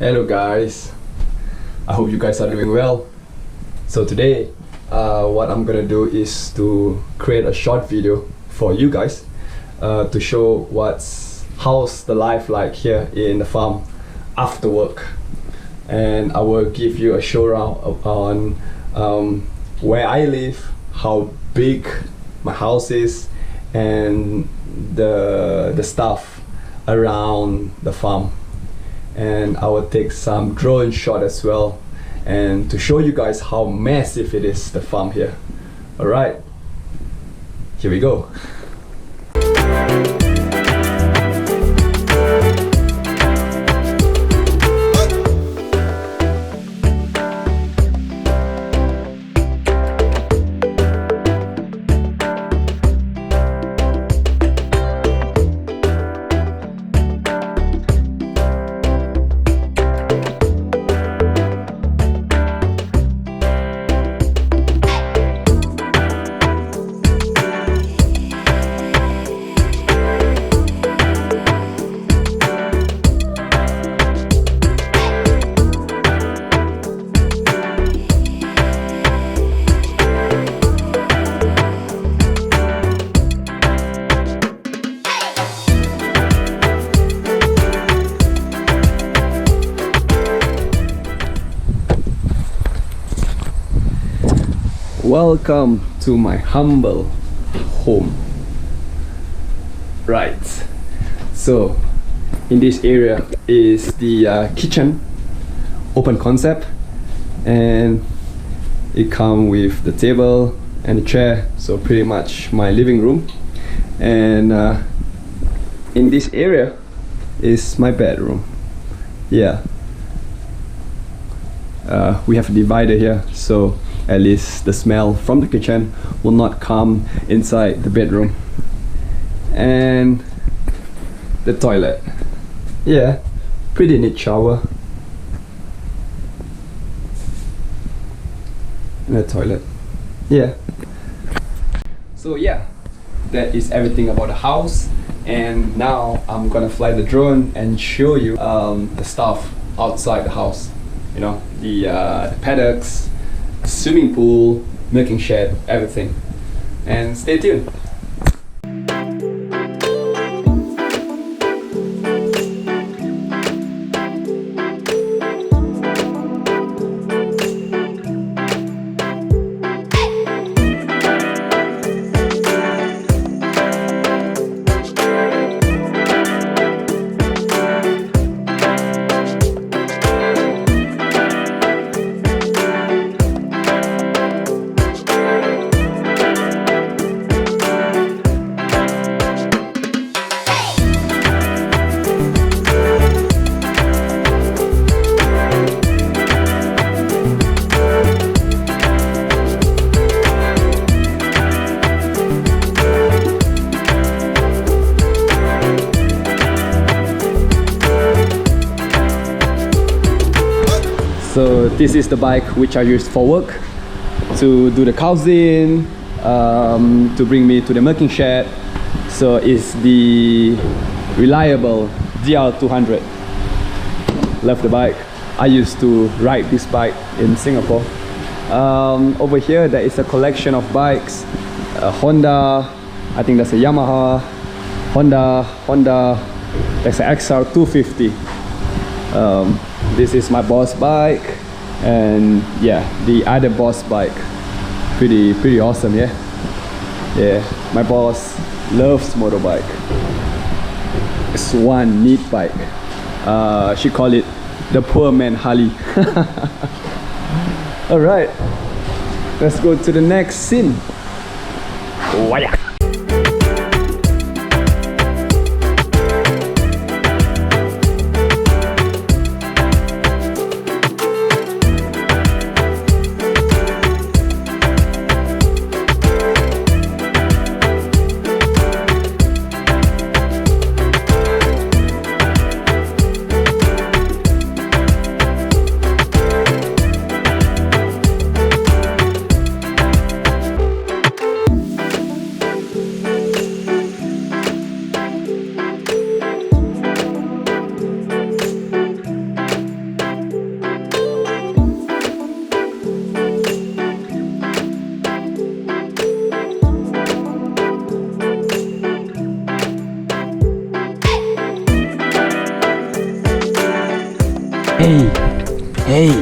Hello guys, I hope you guys are doing well. So today what I'm gonna do is to create a short video for you guys to show how's the life like here in the farm after work, and I will give you a show around on where I live, how big my house is, and the stuff around the farm. And I will take some drone shot as well, and to show you guys how massive it is, the farm here. Alright, here we go. Welcome to my humble home. Right, so in this area is the kitchen, open concept, and it comes with the table and the chair, so pretty much my living room. And in this area is my bedroom. Yeah, we have a divider here, so at least the smell from the kitchen will not come inside the bedroom. And the toilet, yeah, pretty neat shower. And the toilet, yeah. So yeah, that is everything about the house. And now I'm gonna fly the drone and show you the stuff outside the house. You know, the paddocks, swimming pool, milking shed, everything. And stay tuned. So this is the bike which I use for work, to do the cows in, to bring me to the milking shed. So it's the reliable GR200. Love the bike. I used to ride this bike in Singapore. Over here there is a collection of bikes. Honda, I think that's a Yamaha, Honda, that's an XR250. This is my boss bike, and yeah, the other boss bike, pretty awesome. Yeah, my boss loves motorbike. It's one neat bike. She call it the poor man Harley. All right, let's go to the next scene. Waya. Hey, hey,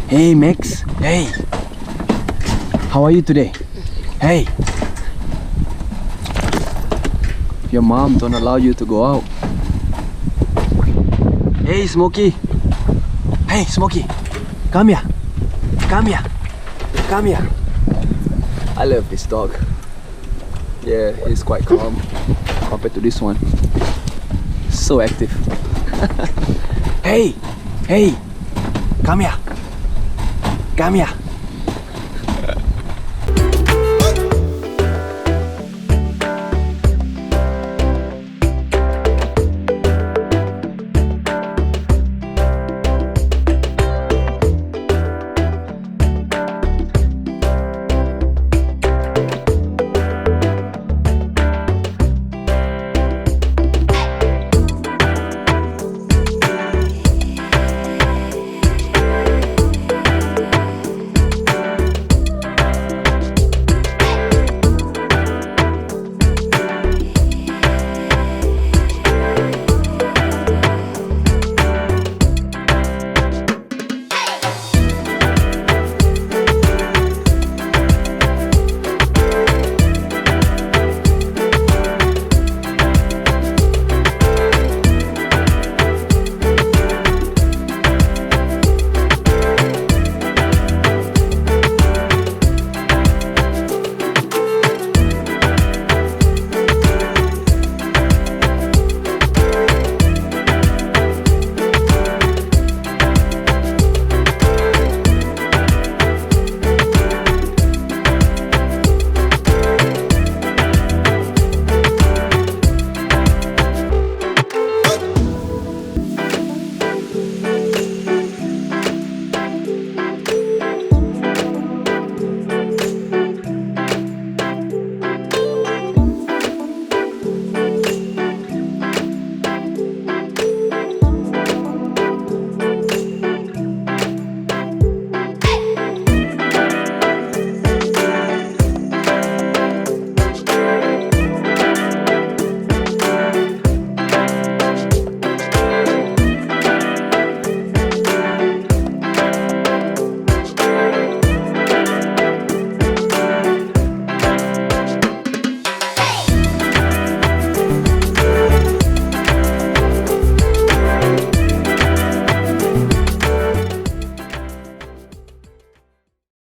hey, Max. Hey, how are you today? Hey, your mom don't allow you to go out. Hey, Smokey. Hey, Smokey. Come here. Come here. Come here. I love this dog. Yeah, he's quite calm compared to this one. So active. Hey, hey, come here. Come here.